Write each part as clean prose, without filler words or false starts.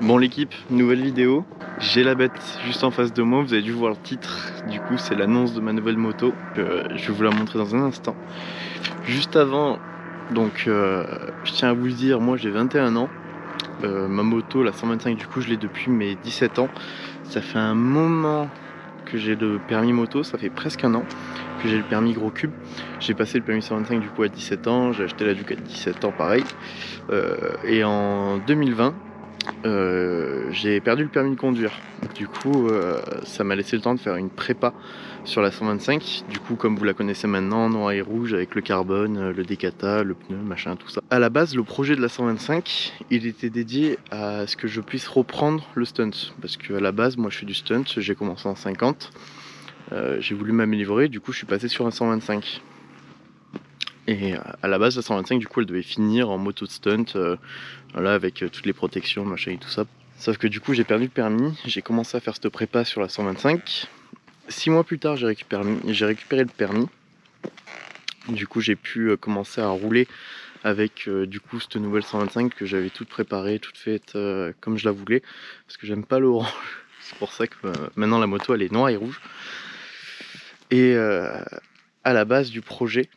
Bon l'équipe, nouvelle vidéo. J'ai la bête juste en face de moi, vous avez dû voir le titre. Du coup c'est l'annonce de ma nouvelle moto. Je vais vous la montrer dans un instant. Juste avant, donc je tiens à vous le dire, moi j'ai 21 ans. Ma moto, la 125 du coup je l'ai depuis mes 17 ans. Ça fait un moment que j'ai le permis moto, ça fait presque un an que j'ai le permis gros cube. J'ai passé le permis 125 du coup à 17 ans, j'ai acheté la Duke à 17 ans pareil. Et en 2020, j'ai perdu le permis de conduire. Du coup, ça m'a laissé le temps de faire une prépa sur la 125. Du coup, comme vous la connaissez maintenant, noir et rouge avec le carbone, le décata, le pneu, machin, tout ça. À la base, le projet de la 125, il était dédié à ce que je puisse reprendre le stunt. Parce qu'à la base, moi je fais du stunt, j'ai commencé en 50. J'ai voulu m'améliorer, du coup je suis passé sur un 125. Et à la base, la 125, du coup, elle devait finir en moto de stunt, voilà, avec toutes les protections, machin et tout ça. Sauf que du coup, j'ai perdu le permis, j'ai commencé à faire cette prépa sur la 125. 6 mois plus tard, j'ai récupéré le permis. Du coup, j'ai pu commencer à rouler avec du coup cette nouvelle 125 que j'avais toute préparée, toute faite comme je la voulais. Parce que j'aime pas l'orange. C'est pour ça que maintenant la moto elle est noire et rouge. Et à la base du projet,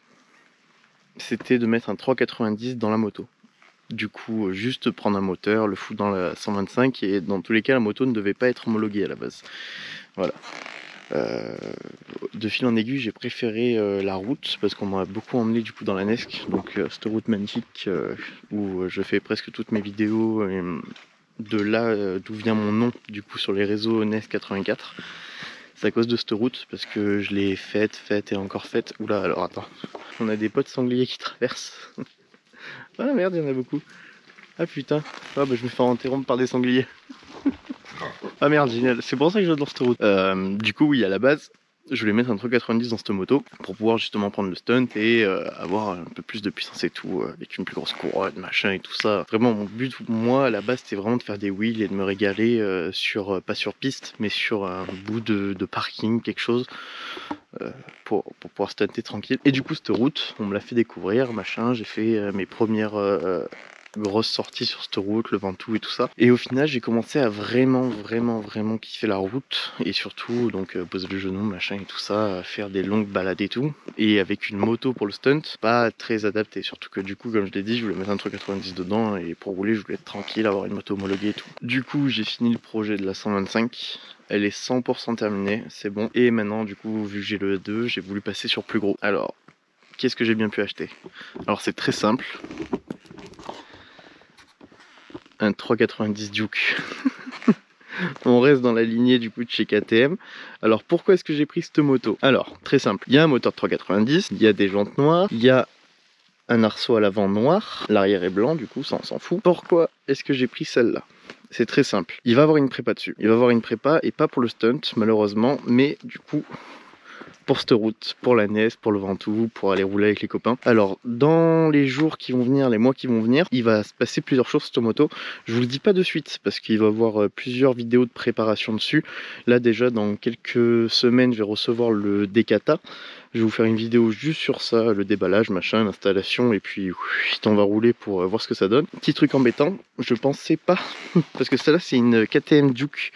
c'était de mettre un 390 dans la moto. Du coup, juste prendre un moteur, le foutre dans la 125 et dans tous les cas, la moto ne devait pas être homologuée à la base. Voilà. De fil en aiguille, j'ai préféré la route parce qu'on m'a beaucoup emmené du coup dans la Nesc. Donc cette route magnifique où je fais presque toutes mes vidéos. De là d'où vient mon nom du coup sur les réseaux Nesc 84. C'est à cause de cette route parce que je l'ai faite et encore faite. Oula, alors attends. On a des potes sangliers qui traversent. Ah merde, il y en a beaucoup. Ah putain. Ah bah je me fais interrompre par des sangliers. Ah merde, génial. C'est pour ça que j'adore cette route. Du coup, oui, à la base, je voulais mettre un 390 dans cette moto pour pouvoir justement prendre le stunt et avoir un peu plus de puissance et tout, avec une plus grosse couronne, machin et tout ça. Vraiment, mon but, moi, à la base, c'était vraiment de faire des wheels et de me régaler pas sur piste, mais sur un bout de parking, quelque chose. Pour pouvoir stunter tranquille. Et du coup, cette route, on me l'a fait découvrir, machin. J'ai fait mes premières grosses sorties sur cette route, le Ventoux et tout ça. Et au final, j'ai commencé à vraiment kiffer la route. Et surtout, donc, poser le genou, machin et tout ça, faire des longues balades et tout. Et avec une moto pour le stunt, pas très adapté. Surtout que du coup, comme je l'ai dit, je voulais mettre un 390 dedans. Et pour rouler, je voulais être tranquille, avoir une moto homologuée et tout. Du coup, j'ai fini le projet de la 125. Elle est 100% terminée, c'est bon. Et maintenant, du coup, vu que j'ai le 2, j'ai voulu passer sur plus gros. Alors, qu'est-ce que j'ai bien pu acheter? Alors, c'est très simple. Un 390 Duke. On reste dans la lignée du coup de chez KTM. Alors, pourquoi est-ce que j'ai pris cette moto? Alors, très simple. Il y a un moteur de 390, il y a des jantes noires, il y a un arceau à l'avant noir, l'arrière est blanc, du coup, ça on s'en fout. Pourquoi est-ce que j'ai pris celle-là? C'est très simple. Il va avoir une prépa dessus. Il va avoir une prépa et pas pour le stunt, malheureusement, mais du coup, pour cette route, pour la NES, pour le Ventoux, pour aller rouler avec les copains. Alors, dans les jours qui vont venir, les mois qui vont venir, il va se passer plusieurs choses sur cette moto. Je vous le dis pas de suite, parce qu'il va y avoir plusieurs vidéos de préparation dessus. Là, déjà, dans quelques semaines, je vais recevoir le Decata. Je vais vous faire une vidéo juste sur ça, le déballage, machin, l'installation, et puis on va rouler pour voir ce que ça donne. Petit truc embêtant, je pensais pas, parce que celle-là c'est une KTM Duke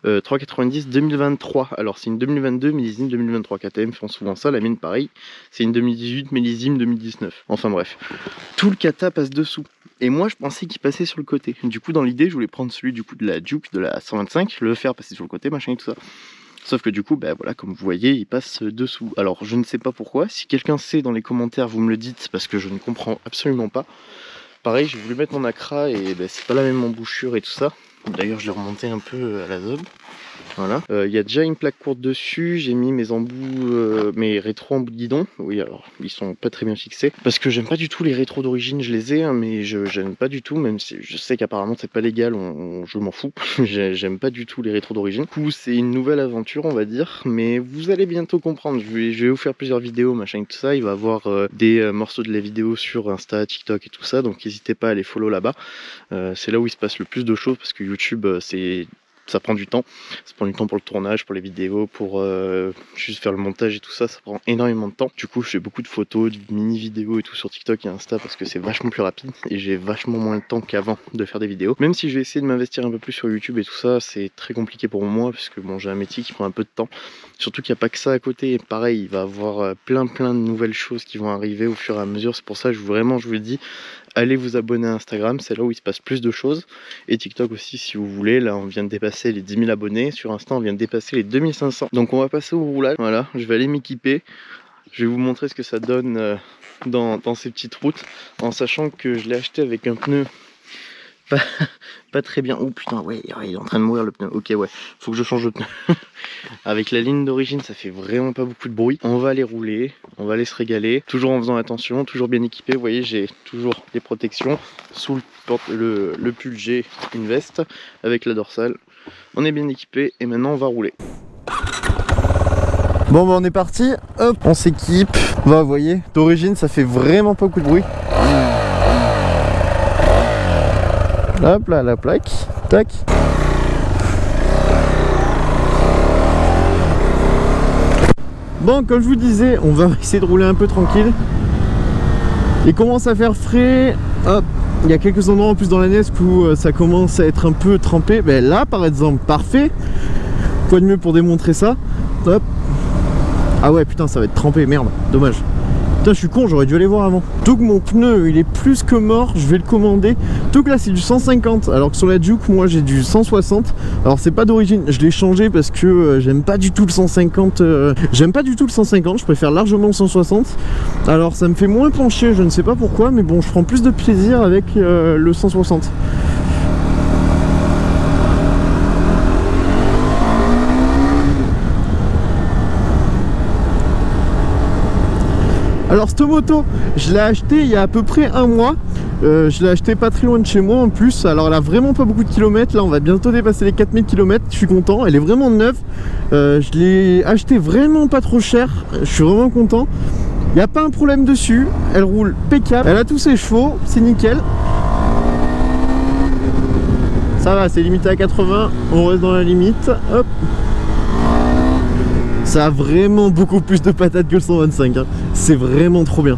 390 2023. Alors c'est une 2022 millésime 2023. KTM font souvent ça, la mienne pareil, c'est une 2018 millésime 2019. Enfin bref, tout le kata passe dessous. Et moi je pensais qu'il passait sur le côté. Du coup dans l'idée je voulais prendre celui du coup de la Duke de la 125, le faire passer sur le côté, machin et tout ça. Sauf que du coup, ben voilà, comme vous voyez, il passe dessous. Alors je ne sais pas pourquoi, si quelqu'un sait dans les commentaires, vous me le dites, parce que je ne comprends absolument pas. Pareil, j'ai voulu mettre mon Acra et ben, c'est pas la même embouchure et tout ça. D'ailleurs, je l'ai remonté un peu à la zone. Voilà. Il y a déjà une plaque courte dessus, j'ai mis mes embouts, mes rétros embouts de guidon. Oui, alors ils sont pas très bien fixés. Parce que j'aime pas du tout les rétros d'origine, je les ai, hein, mais j'aime pas du tout, même si je sais qu'apparemment c'est pas légal, je m'en fous. J'aime pas du tout les rétros d'origine. Du coup, c'est une nouvelle aventure, on va dire, mais vous allez bientôt comprendre. Je vais vous faire plusieurs vidéos, machin, tout ça. Il va y avoir des morceaux de la vidéo sur Insta, TikTok et tout ça, donc n'hésitez pas à les follow là-bas. C'est là où il se passe le plus de choses parce que YouTube, c'est ça prend du temps. Ça prend du temps pour le tournage, pour les vidéos, pour juste faire le montage et tout ça. Ça prend énormément de temps. Du coup, je fais beaucoup de photos, de mini-vidéos et tout sur TikTok et Insta parce que c'est vachement plus rapide et j'ai vachement moins le temps qu'avant de faire des vidéos. Même si je vais essayer de m'investir un peu plus sur YouTube et tout ça, c'est très compliqué pour moi parce que bon, j'ai un métier qui prend un peu de temps. Surtout qu'il n'y a pas que ça à côté. Et pareil, il va y avoir plein de nouvelles choses qui vont arriver au fur et à mesure. C'est pour ça que je vous le dis, allez vous abonner à Instagram, c'est là où il se passe plus de choses. Et TikTok aussi si vous voulez. Là on vient de dépasser les 10 000 abonnés. Sur Insta on vient de dépasser les 2500. Donc on va passer au roulage. Voilà, je vais aller m'équiper. Je vais vous montrer ce que ça donne dans ces petites routes. En sachant que je l'ai acheté avec un pneu pas très bien. Oh putain, ouais, il est en train de mourir le pneu. Ok, ouais, faut que je change de pneu. Avec la ligne d'origine, ça fait vraiment pas beaucoup de bruit. On va aller rouler, on va aller se régaler. Toujours en faisant attention, toujours bien équipé. Vous voyez, j'ai toujours des protections. Sous le pull, j'ai une veste avec la dorsale. On est bien équipé et maintenant on va rouler. Bon, bah on est parti. Hop, on s'équipe. Bah, vous voyez, d'origine, ça fait vraiment pas beaucoup de bruit. Hop là, la plaque, tac. Bon, comme je vous disais, on va essayer de rouler un peu tranquille. Il commence à faire frais. Hop, il y a quelques endroits en plus dans la Nesque où ça commence à être un peu trempé. Ben là, par exemple, parfait. Quoi de mieux pour démontrer ça? Hop. Ah ouais, putain, ça va être trempé, merde, dommage. Putain, je suis con, j'aurais dû aller voir avant. Donc mon pneu, il est plus que mort, je vais le commander. Donc là, c'est du 150, alors que sur la Juke, moi, j'ai du 160. Alors, c'est pas d'origine, je l'ai changé parce que j'aime pas du tout le 150. J'aime pas du tout le 150, je préfère largement le 160. Alors, ça me fait moins pencher, je ne sais pas pourquoi, mais bon, je prends plus de plaisir avec le 160. Alors cette moto, je l'ai acheté il y a à peu près un mois. Je l'ai acheté pas très loin de chez moi en plus. Alors elle a vraiment pas beaucoup de kilomètres. Là on va bientôt dépasser les 4000 km. Je suis content, elle est vraiment neuve. Je l'ai acheté vraiment pas trop cher. Je suis vraiment content. Il n'y a pas un problème dessus. Elle roule impeccable. Elle a tous ses chevaux, c'est nickel. Ça va, c'est limité à 80. On reste dans la limite. Hop. Ça a vraiment beaucoup plus de patates que le 125 hein. C'est vraiment trop bien.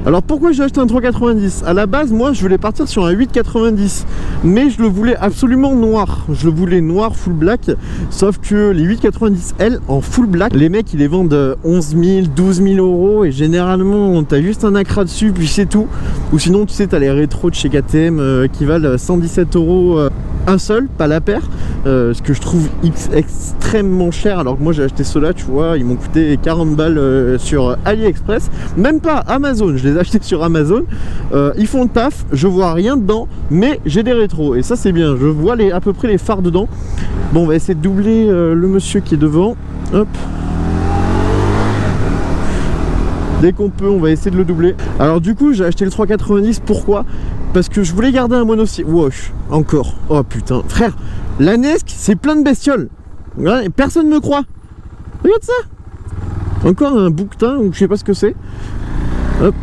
Alors pourquoi j'ai acheté un 390? À la base moi je voulais partir sur un 890, mais je le voulais absolument noir. Je le voulais noir full black. Sauf que les 890L en full black, les mecs ils les vendent 11 000, 12 000 euros. Et généralement t'as juste un accra dessus puis c'est tout. Ou sinon tu sais t'as les rétros de chez KTM qui valent 117 euros un seul, pas la paire. Ce que je trouve extrêmement cher. Alors que moi j'ai acheté ceux-là, tu vois, ils m'ont coûté 40 balles sur AliExpress. Même pas Amazon, je les ai achetés sur Amazon. Ils font le taf, je vois rien dedans, mais j'ai des rétros. Et ça c'est bien, je vois à peu près les phares dedans. Bon, on va essayer de doubler le monsieur qui est devant. Hop. Dès qu'on peut, on va essayer de le doubler. Alors du coup, j'ai acheté le 390. Pourquoi? Parce que je voulais garder un monocycle. Wesh, encore. Oh putain, frère, la Nesque, c'est plein de bestioles. Ouais, personne ne me croit. Regarde ça. Encore un bouquetin, ou je sais pas ce que c'est. Hop.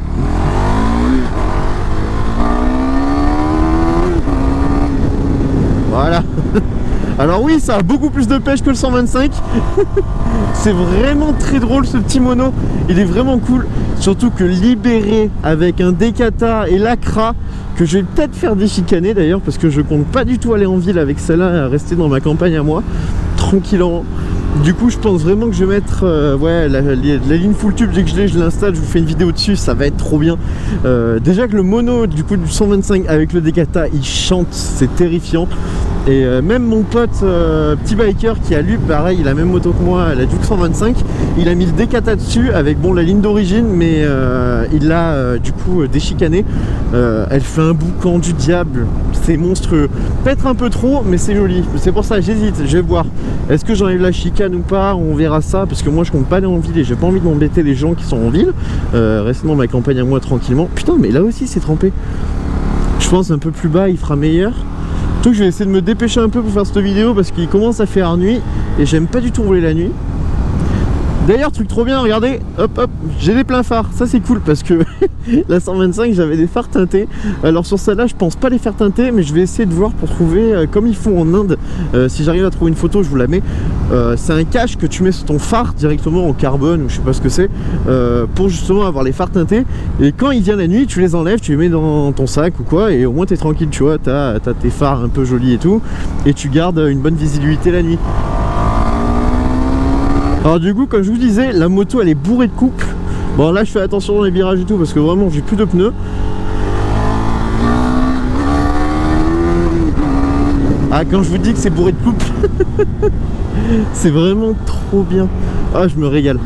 Voilà. Alors oui, ça a beaucoup plus de pêche que le 125. C'est vraiment très drôle ce petit mono. Il est vraiment cool. Surtout que libéré avec un Decata et l'Acra, que je vais peut-être faire déchicaner d'ailleurs, parce que je compte pas du tout aller en ville avec celle-là, rester dans ma campagne à moi, tranquillement. Du coup je pense vraiment que je vais mettre ouais, la ligne full tube. Dès que je l'installe, je vous fais une vidéo dessus, ça va être trop bien. Déjà que le mono du coup du 125 avec le Decata, il chante, c'est terrifiant. Et même mon pote petit biker qui a lui pareil, il a la même moto que moi, la Duke 125, il a mis le Decata dessus avec bon la ligne d'origine, mais il l'a du coup déchicané. Elle fait un boucan du diable, c'est monstrueux, peut-être un peu trop, mais c'est joli. C'est pour ça que j'hésite, je vais voir est-ce que j'enlève la chicane ou pas, on verra ça, parce que moi je compte pas aller en ville et j'ai pas envie d'embêter les gens qui sont en ville. Rester dans ma campagne à moi tranquillement. Putain, mais là aussi c'est trempé. Je pense un peu plus bas il fera meilleur. Donc je vais essayer de me dépêcher un peu pour faire cette vidéo parce qu'il commence à faire nuit et j'aime pas du tout rouler la nuit. D'ailleurs, truc trop bien, regardez, hop hop, j'ai des pleins phares, ça c'est cool parce que la 125 j'avais des phares teintés. Alors sur celle-là je pense pas les faire teinter, mais je vais essayer de voir pour trouver comme ils font en Inde. Si j'arrive à trouver une photo, je vous la mets. C'est un cache que tu mets sur ton phare directement en carbone ou je sais pas ce que c'est, pour justement avoir les phares teintés. Et quand il vient la nuit, tu les enlèves, tu les mets dans ton sac ou quoi, et au moins t'es tranquille, tu vois, t'as tes phares un peu jolis et tout, et tu gardes une bonne visibilité la nuit. Alors du coup, comme je vous disais, la moto elle est bourrée de coupes. Bon là je fais attention dans les virages et tout parce que vraiment j'ai plus de pneus. Ah, quand je vous dis que c'est bourré de coupes, c'est vraiment trop bien. Ah, je me régale.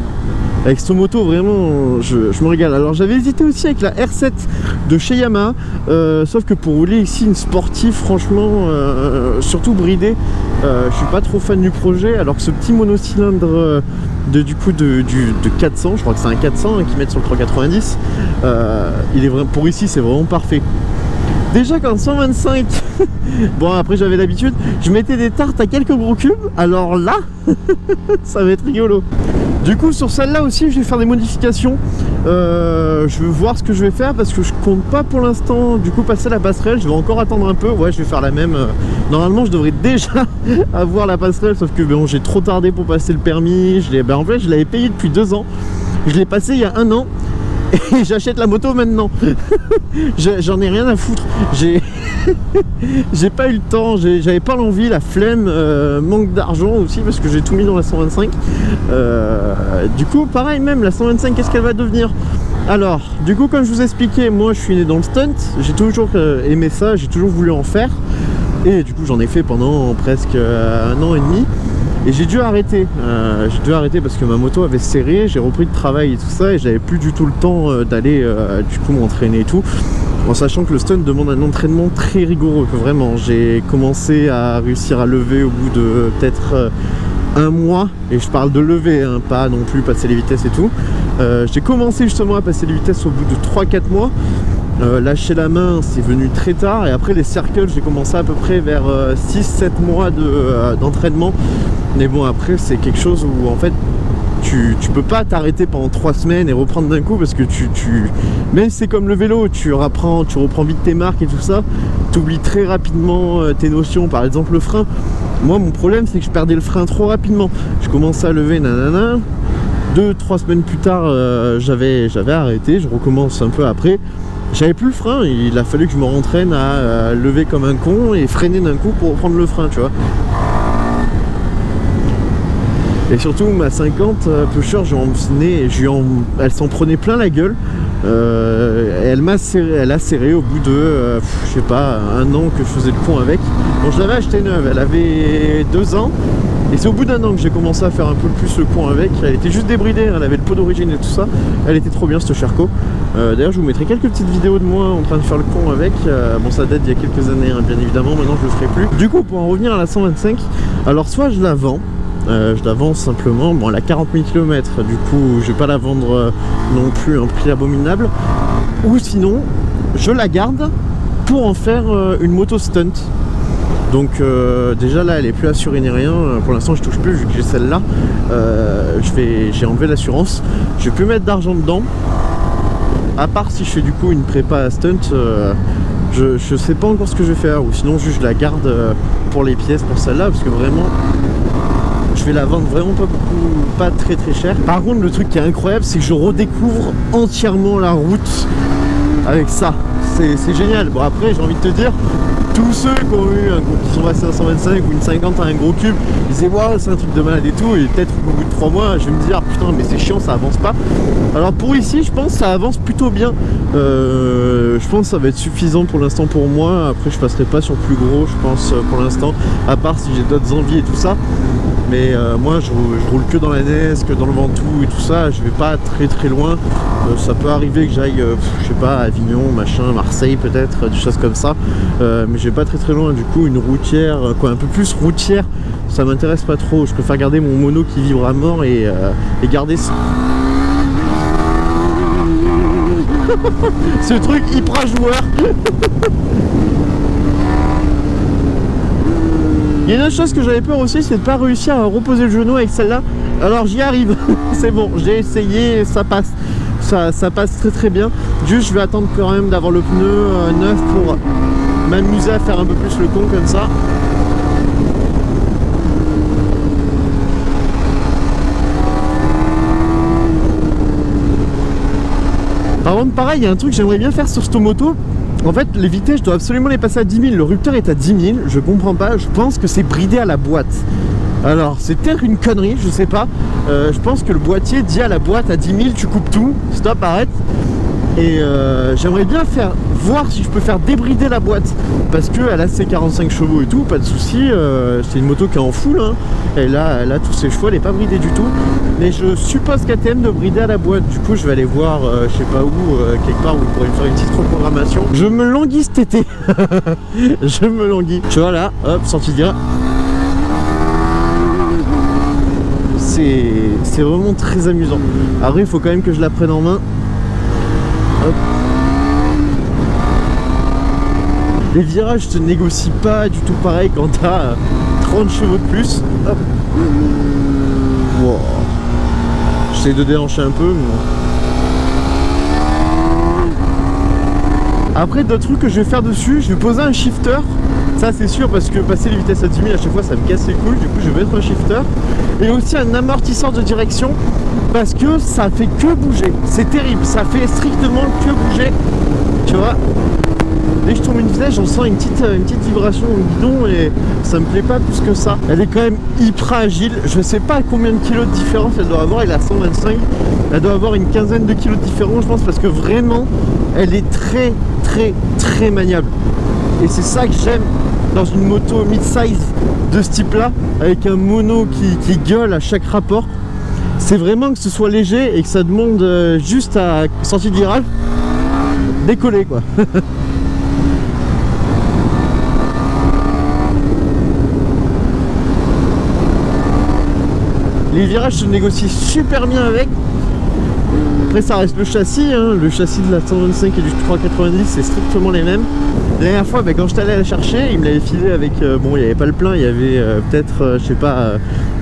Avec cette moto, vraiment, je me régale. Alors j'avais hésité aussi avec la R7 de chez Yamaha, sauf que pour rouler ici une sportive, franchement, surtout bridée, je suis pas trop fan du projet. Alors que ce petit monocylindre de 400, je crois que c'est un 400 hein, qu'ils mettent sur le 390, il est vraiment, pour ici c'est vraiment parfait. Déjà qu'en 125, bon après j'avais l'habitude, je mettais des tartes à quelques gros cubes, alors là, ça va être rigolo. Du coup sur celle-là aussi je vais faire des modifications, je vais voir ce que je vais faire parce que je compte pas pour l'instant du coup passer la passerelle, je vais encore attendre un peu, ouais je vais faire la même, normalement je devrais déjà avoir la passerelle sauf que bon, j'ai trop tardé pour passer le permis, en fait je l'avais payé depuis 2 ans, je l'ai passé il y a 1 an. Et j'achète la moto maintenant. J'en ai rien à foutre. J'ai pas eu le temps, j'avais pas l'envie, la flemme, manque d'argent aussi parce que j'ai tout mis dans la 125. Du coup pareil, même la 125 qu'est-ce qu'elle va devenir? Alors du coup comme je vous expliquais, moi je suis né dans le stunt, j'ai toujours aimé ça, j'ai toujours voulu en faire. Et du coup j'en ai fait pendant presque 1 an et demi. Et j'ai dû arrêter, parce que ma moto avait serré, j'ai repris de travail et tout ça, et j'avais plus du tout le temps d'aller du coup m'entraîner et tout, en sachant que le stunt demande un entraînement très rigoureux, vraiment. J'ai commencé à réussir à lever au bout de peut-être 1 mois, et je parle de lever, hein, pas non plus passer les vitesses et tout. J'ai commencé justement à passer les vitesses au bout de 3-4 mois. Lâcher la main c'est venu très tard, et après les circles j'ai commencé à peu près vers 6-7 mois d'entraînement. Mais bon après c'est quelque chose où en fait tu peux pas t'arrêter pendant 3 semaines et reprendre d'un coup, parce que même si c'est comme le vélo, tu reprends vite tes marques et tout ça, tu oublies très rapidement tes notions, par exemple le frein. Moi mon problème c'est que je perdais le frein trop rapidement, je commençais à lever nanana, 2-3 semaines plus tard j'avais arrêté, je recommence un peu après. J'avais plus le frein, il a fallu que je me rentraîne à lever comme un con et freiner d'un coup pour reprendre le frein, tu vois. Et surtout ma 50 pusher, elle s'en prenait plein la gueule. Elle a serré au bout de je sais pas, 1 an que je faisais le con avec. Bon, je l'avais acheté neuve, elle avait 2 ans. Et c'est au bout d'1 an que j'ai commencé à faire un peu plus le con avec. Elle était juste débridée, elle avait le pot d'origine et tout ça. Elle était trop bien cette Sherco. D'ailleurs je vous mettrai quelques petites vidéos de moi en train de faire le con avec. Bon ça date d'il y a quelques années hein, bien évidemment, maintenant je le ferai plus. Du coup pour en revenir à la 125, alors soit je la vends, je la vends simplement, bon elle a 40 000 km, du coup je vais pas la vendre non plus à un prix abominable. Ou sinon je la garde pour en faire une moto stunt. Donc déjà là elle est plus assurée ni rien, pour l'instant je touche plus vu que j'ai celle-là. J'ai enlevé l'assurance, je vais plus mettre d'argent dedans, à part si je fais du coup une prépa à stunt. Je sais pas encore ce que je vais faire, ou sinon juste je la garde pour les pièces pour celle-là, parce que vraiment je vais la vendre vraiment pas très cher. Par contre le truc qui est incroyable c'est que je redécouvre entièrement la route avec ça, c'est génial. Bon après j'ai envie de te dire, tous ceux qui sont passés à 125 ou une 50 à un gros cube, ils disaient waouh c'est un truc de malade et tout, et peut-être qu'au bout de 3 mois je vais me dire putain mais c'est chiant, ça avance pas. Alors pour ici je pense que ça avance plutôt bien, je pense que ça va être suffisant pour l'instant pour moi. Après je passerai pas sur plus gros je pense pour l'instant, à part si j'ai d'autres envies et tout ça. Mais moi je roule que dans la neige, que dans le Ventoux et tout ça, je vais pas très loin. Ça peut arriver que j'aille, je sais pas, Avignon, machin, Marseille peut-être, des choses comme ça. Mais je vais pas très loin, du coup une routière, quoi, un peu plus routière, ça m'intéresse pas trop. Je préfère garder mon mono qui vibre à mort et garder ce truc hyper joueur. Il y a une autre chose que j'avais peur aussi, c'est de pas réussir à reposer le genou avec celle-là. Alors j'y arrive, c'est bon, j'ai essayé et ça passe. Ça passe très très bien. Juste je vais attendre quand même d'avoir le pneu neuf pour m'amuser à faire un peu plus le con comme ça. Par contre pareil, il y a un truc que j'aimerais bien faire sur cette moto. En fait les vitesses je dois absolument les passer à 10 000. Le rupteur est à 10 000, je comprends pas. Je pense que c'est bridé à la boîte. Alors c'est peut-être une connerie, je sais pas. Je pense que le boîtier dit à la boîte à 10 000 tu coupes tout, stop, arrête. Et j'aimerais bien voir si je peux faire débrider la boîte. Parce qu'elle a ses 45 chevaux et tout, pas de souci. C'est une moto qui est en full, hein. Elle a tous ses chevaux, elle n'est pas bridée du tout. Mais je suppose KTM de brider à la boîte. Du coup je vais aller voir, je sais pas où, quelque part où je pourrais me faire une petite reprogrammation. Je me languis cet été. Je me languis. Tu vois là, hop, sortie direct. C'est vraiment très amusant. Après il faut quand même que je la prenne en main. Hop. Les virages se négocient pas du tout pareil quand t'as 30 chevaux de plus. Hop. Wow. J'essaie de déhancher un peu. Mais... Après d'autres trucs que je vais faire dessus, je vais poser un shifter. Ça c'est sûr parce que passer les vitesses à 10 000 à chaque fois ça me casse les couilles. Du coup je vais mettre un shifter. Et aussi un amortisseur de direction. Parce que ça fait que bouger. C'est terrible, ça fait strictement que bouger. Tu vois, dès que je tourne une vitesse, j'en sens une petite vibration au guidon et ça me plaît pas plus que ça. Elle est quand même hyper agile. Je sais pas combien de kilos de différence elle doit avoir. Elle a 125. Elle doit avoir une quinzaine de kilos de différence, je pense, parce que vraiment, elle est très très très maniable. Et c'est ça que j'aime dans une moto mid-size de ce type-là, avec un mono qui gueule à chaque rapport. C'est vraiment que ce soit léger et que ça demande juste à sortie de virage décoller quoi. Les virages se négocient super bien avec. Après ça reste le châssis, hein. Le châssis de la 125 et du 390 c'est strictement les mêmes. La dernière fois quand j'étais allé la chercher, il me l'avait filé avec, bon il n'y avait pas le plein, il y avait peut-être je sais pas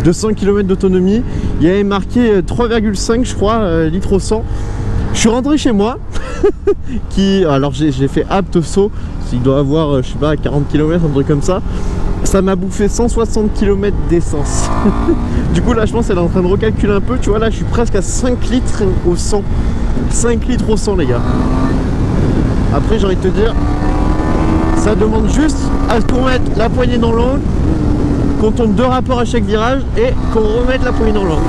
200 km d'autonomie. Il y avait marqué 3,5 je crois litres au 100. Je suis rentré chez moi, alors j'ai fait apte au saut, il doit avoir je sais pas 40 km, un truc comme ça. Ça m'a bouffé 160 km d'essence. Du coup là je pense qu'elle est en train de recalculer un peu. Tu vois là je suis presque à 5 litres au 100. 5 litres au 100 les gars. Après j'ai envie de te dire, ça demande juste à se remettre la poignée dans l'angle, qu'on tourne 2 rapports à chaque virage et qu'on remette la poignée dans l'angle.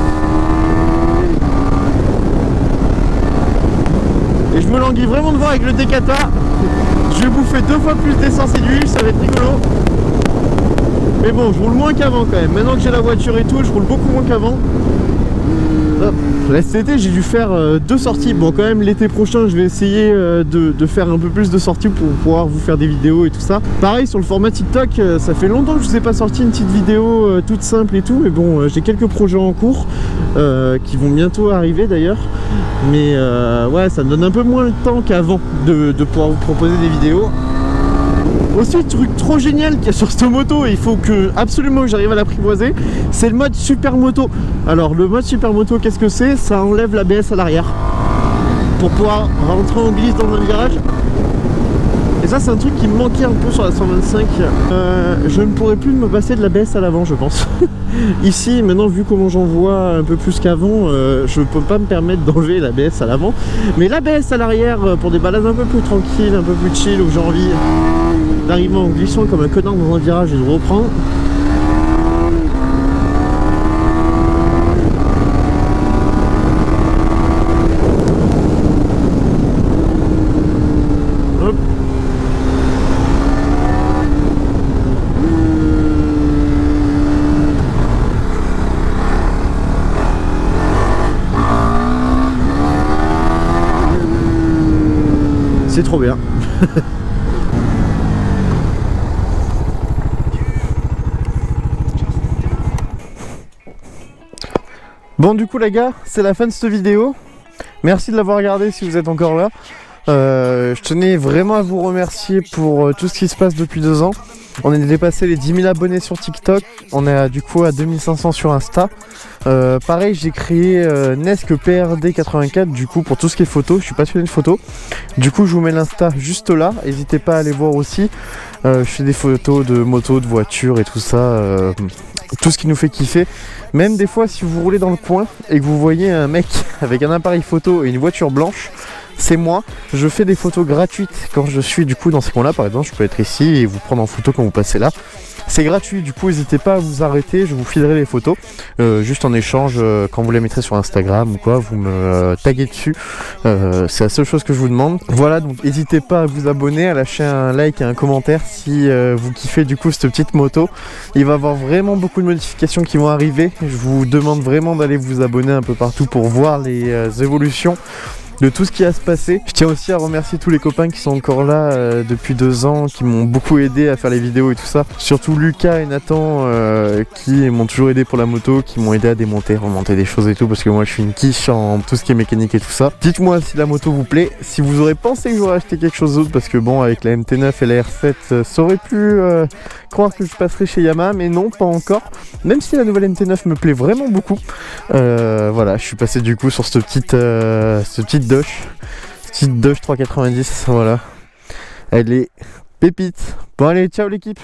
Et je me languis vraiment de voir avec le Decathlon. Je vais bouffer 2 fois plus d'essence et d'huile, ça va être rigolo. Mais bon, je roule moins qu'avant quand même. Maintenant que j'ai la voiture et tout, je roule beaucoup moins qu'avant. Là cet été j'ai dû faire 2 sorties. Bon quand même l'été prochain je vais essayer de faire un peu plus de sorties pour pouvoir vous faire des vidéos et tout ça. Pareil sur le format TikTok, ça fait longtemps que je vous ai pas sorti une petite vidéo toute simple et tout. Mais bon j'ai quelques projets en cours qui vont bientôt arriver d'ailleurs. Mais ouais ça me donne un peu moins le temps qu'avant de pouvoir vous proposer des vidéos. Aussi, truc trop génial qu'il y a sur cette moto, et il faut que absolument que j'arrive à l'apprivoiser, c'est le mode super moto. Alors le mode super moto, qu'est-ce que c'est? Ça enlève l'ABS à l'arrière pour pouvoir rentrer en glisse dans un virage. Et ça c'est un truc qui me manquait un peu sur la 125. Je ne pourrais plus me passer de l'ABS à l'avant je pense. Ici maintenant vu comment j'en vois un peu plus qu'avant, je peux pas me permettre d'enlever l'ABS à l'avant. Mais l'ABS à l'arrière pour des balades un peu plus tranquilles, un peu plus chill, où j'ai envie d'arriver en glissant comme un connard dans un virage et de reprendre. Hop. C'est trop bien. Bon du coup les gars, c'est la fin de cette vidéo. Merci de l'avoir regardé si vous êtes encore là. Je tenais vraiment à vous remercier pour tout ce qui se passe depuis 2 ans. On est dépassé les 10 000 abonnés sur TikTok. On est du coup à 2500 sur Insta. Pareil, j'ai créé Nesque PRD84 du coup pour tout ce qui est photo. Je suis passionné de photo. Du coup, je vous mets l'Insta juste là. N'hésitez pas à aller voir aussi. Je fais des photos de motos, de voitures et tout ça. Tout ce qui nous fait kiffer. Même des fois, si vous roulez dans le coin et que vous voyez un mec avec un appareil photo et une voiture blanche, c'est moi. Je fais des photos gratuites quand je suis du coup dans ces coins-là. Par exemple, je peux être ici et vous prendre en photo quand vous passez là. C'est gratuit, du coup n'hésitez pas à vous arrêter, je vous filerai les photos juste en échange quand vous les mettrez sur Instagram ou quoi, vous me taguez dessus, c'est la seule chose que je vous demande. Voilà, donc n'hésitez pas à vous abonner, à lâcher un like et un commentaire si vous kiffez du coup cette petite moto. Il va y avoir vraiment beaucoup de modifications qui vont arriver, je vous demande vraiment d'aller vous abonner un peu partout pour voir les évolutions de tout ce qui va se passer. Je tiens aussi à remercier tous les copains qui sont encore là depuis 2 ans, qui m'ont beaucoup aidé à faire les vidéos et tout ça. Surtout Lucas et Nathan qui m'ont toujours aidé pour la moto, qui m'ont aidé à démonter, remonter des choses et tout, parce que moi je suis une quiche en tout ce qui est mécanique et tout ça. Dites-moi si la moto vous plaît, si vous aurez pensé que j'aurais acheté quelque chose d'autre, parce que bon, avec la MT9 et la R7, ça aurait pu croire que je passerais chez Yamaha, mais non, pas encore. Même si la nouvelle MT9 me plaît vraiment beaucoup. Voilà, je suis passé du coup sur cette petite Dodge 390, voilà. Elle est pépite. Bon allez, ciao l'équipe.